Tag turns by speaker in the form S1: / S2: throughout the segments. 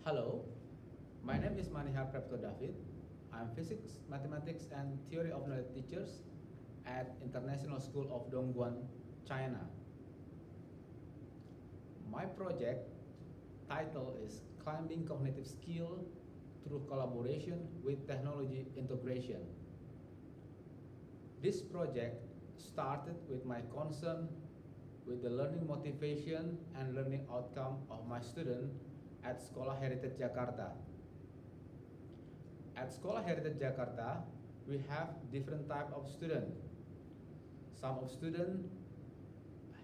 S1: Hello, my name is Manihar Prepto David. I'm Physics, Mathematics, and Theory of Knowledge teachers at International School of Dongguan, China. My project title is Climbing Cognitive Skill Through Collaboration with Technology Integration. This project started with my concern with the learning motivation and learning outcome of my student at Sekolah Heritage Jakarta. At Sekolah Heritage Jakarta, we have different type of student. Some of students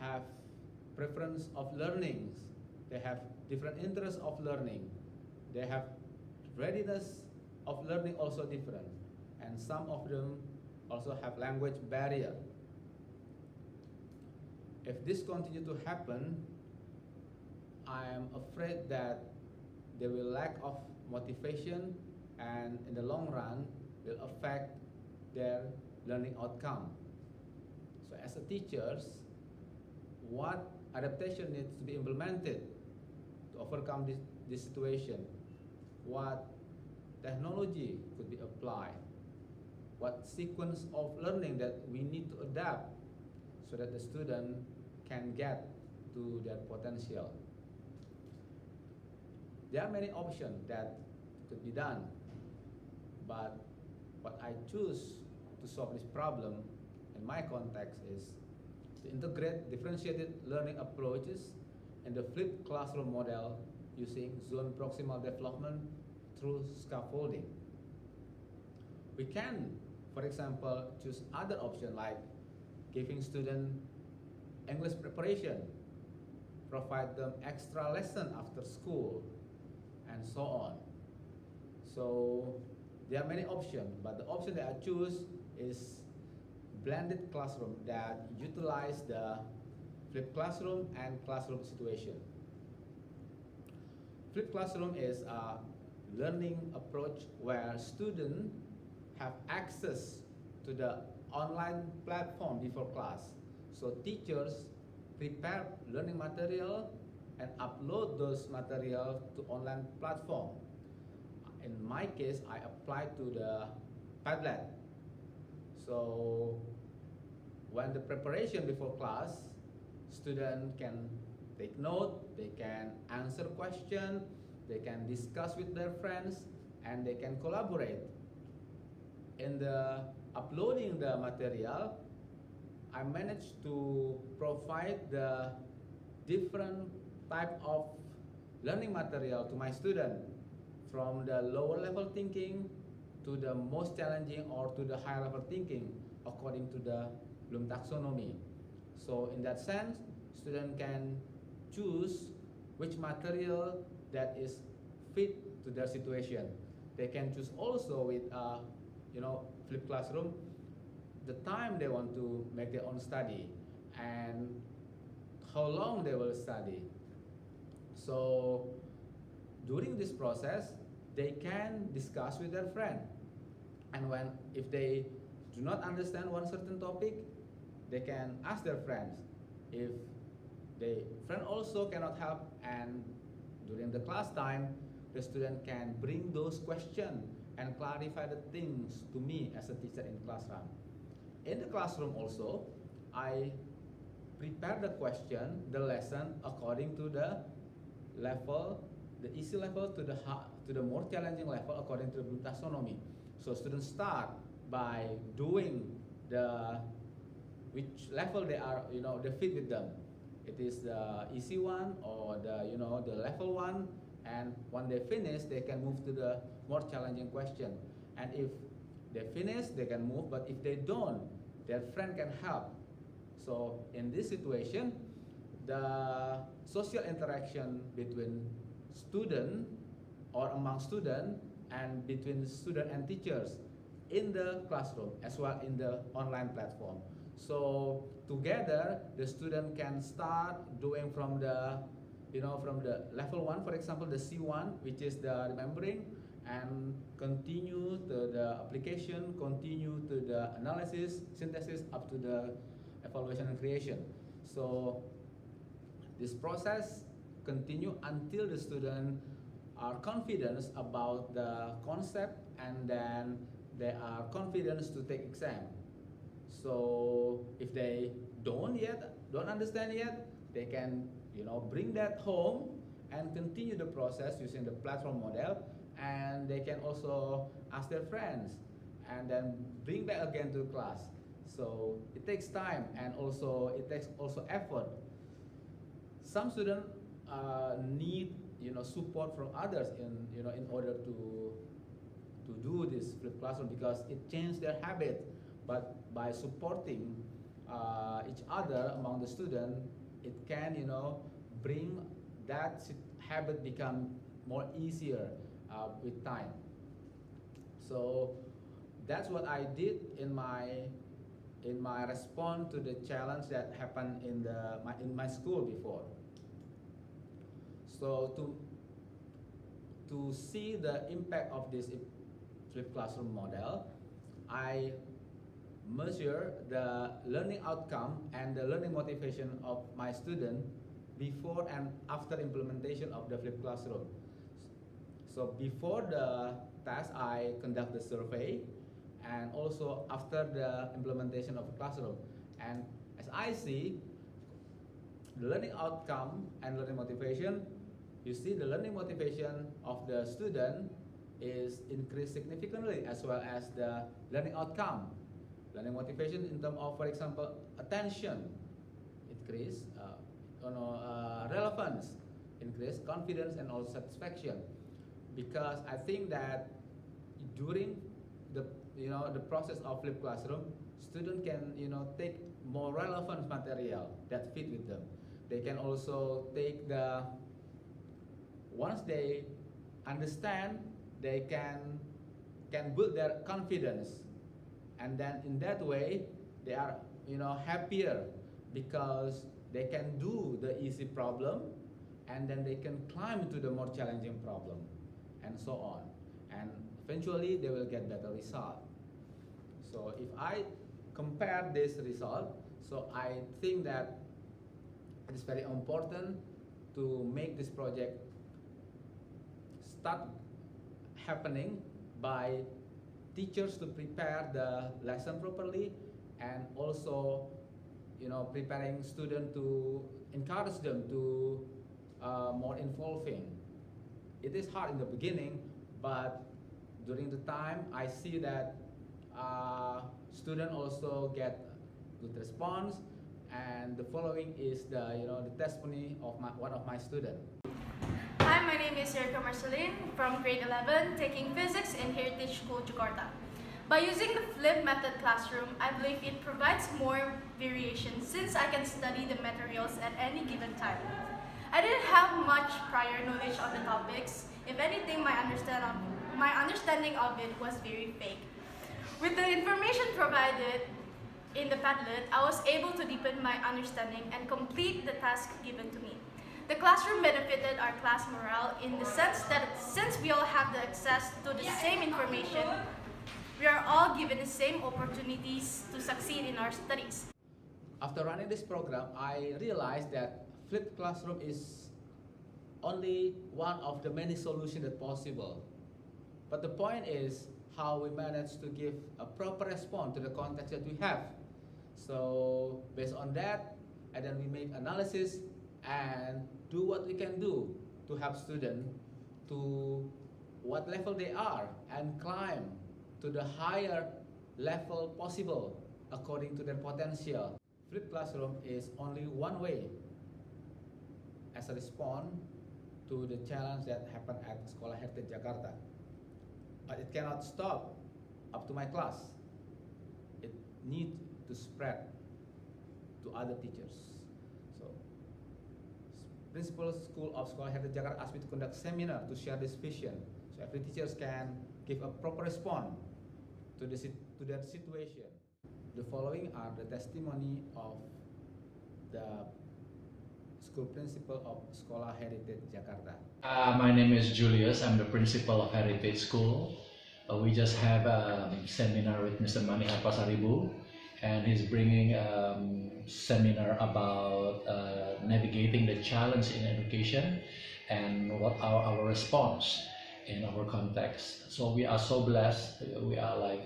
S1: have preference of learning. They have different interests of learning. They have readiness of learning also different. And some of them also have language barrier. If this continue to happen, I am afraid that they will lack of motivation and in the long run will affect their learning outcome. So as a teachers, what adaptation needs to be implemented to overcome this situation? What technology could be applied? What sequence of learning that we need to adapt so that the student can get to their potential? There are many options that could be done, but what I choose to solve this problem in my context is to integrate differentiated learning approaches in the flipped classroom model using zone proximal development through scaffolding. We can, for example, choose other options like giving students English preparation, provide them extra lesson after school, and so on. So there are many options, but the option that I choose is blended classroom that utilize the flipped classroom and classroom situation. Flipped classroom is a learning approach where students have access to the online platform before class. So teachers prepare learning material and upload those material to online platform. In my case, I applied to the Padlet. So when the preparation before class, students can take note, they can answer questions, they can discuss with their friends, and they can collaborate. In the uploading the material, I managed to provide the different type of learning material to my student, from the lower level thinking to the most challenging or to the higher level thinking according to the Bloom taxonomy. So in that sense, student can choose which material that is fit to their situation. They can choose also with flipped classroom the time they want to make their own study and how long they will study. So during this process, they can discuss with their friend, and if they do not understand one certain topic, they can ask their friends. If the friend also cannot help, and during the class time, the student can bring those questions and clarify the things to me as a teacher in classroom. In the classroom also, I prepare the question, the lesson according to the level, the easy level to the more challenging level according to the Bloom taxonomy. So students start by doing which level they are, they fit with them. It is the easy one or the level one, and when they finish, they can move to the more challenging question. And if they finish, they can move, but if they don't, their friend can help. So in this situation, the social interaction between student or among student and between student and teachers in the classroom as well in the online platform. So together the student can start doing from the level 1, for example the C1, which is the remembering, and continue to the application, continue to the analysis, synthesis, up to the evaluation and creation. So this process continue until the student are confident about the concept, and then they are confident to take exam. So if they don't understand yet, they can bring that home and continue the process using the platform model, and they can also ask their friends and then bring back again to class. So it takes time, and also it takes also effort. Some students need support from others in order to do this flipped classroom, because it changed their habit. But by supporting each other among the students, it can bring that habit become more easier with time. So that's what I did in my response to the challenge that happened in my school before. So to see the impact of this flipped classroom model, I measure the learning outcome and the learning motivation of my student before and after implementation of the flipped classroom. So before the test, I conduct the survey, and also after the implementation of the classroom. And as I see the learning outcome and learning motivation, you see the learning motivation of the student is increased significantly, as well as the learning outcome. Learning motivation in terms of, for example, attention increase, relevance increase, confidence, and also satisfaction. Because I think that during the process of flipped classroom, students can take more relevant material that fit with them. They can also take once they understand, they can build their confidence, and then in that way they are happier, because they can do the easy problem, and then they can climb into the more challenging problem, and so on, and eventually they will get better result. So if I compare this result, so I think that it is very important to make this project start happening by teachers to prepare the lesson properly, and also preparing students to encourage them to more involving. It is hard in the beginning, but during the time I see that students also get good response, and the following is the testimony of one of my students.
S2: Hi, my name is Erica Marceline from grade 11, taking physics in Heritage School, Jakarta. By using the flipped method classroom, I believe it provides more variation, since I can study the materials at any given time. I didn't have much prior knowledge on the topics. If anything, my understanding of it was very vague. With the information provided in the Padlet, I was able to deepen my understanding and complete the task given to me. The classroom benefited our class morale in the sense that since we all have the access to the same information, we are all given the same opportunities to succeed in our studies.
S1: After running this program, I realized that flipped classroom is only one of the many solutions that possible. But the point is how we manage to give a proper response to the context that we have. So based on that, and then we make analysis and do what we can do to help students to what level they are and climb to the higher level possible according to their potential. Flipped classroom is only one way as a response to the challenge that happened at Sekolah Heritage Jakarta. But it cannot stop up to my class. It needs to spread to other teachers. So, Principal School of Sekolah Heritage Jakarta asked me to conduct seminar to share this vision, so every teacher can give a proper response to that situation. The following are the testimony of the school principal of Sekolah Heritage Jakarta.
S3: My name is Julius. I'm the principal of Heritage School. We just have a seminar with Mr. Manihar Pasaribu, and he's bringing seminar about navigating the challenge in education. and what are our response in our context. So we are so blessed. We are like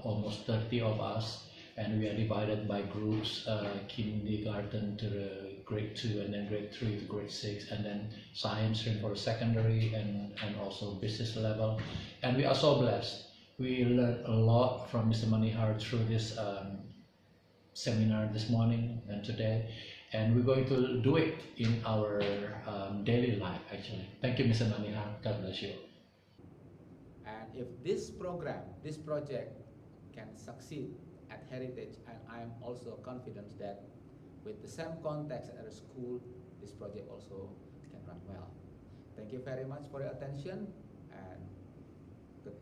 S3: almost 30 of us, and we are divided by groups, kindergarten to the grade 2, and then grade 3 to grade 6, and then science stream for secondary, and also business level. And we are so blessed. We learned a lot from Mr. Manihar through this seminar this morning and today, and we're going to do it in our daily life actually. Thank you, Mr. Manihar. God bless you.
S1: And if this program, this project can succeed at Heritage, and I am also confident that with the same context at a school, this project also can run well. Thank you very much for your attention, and good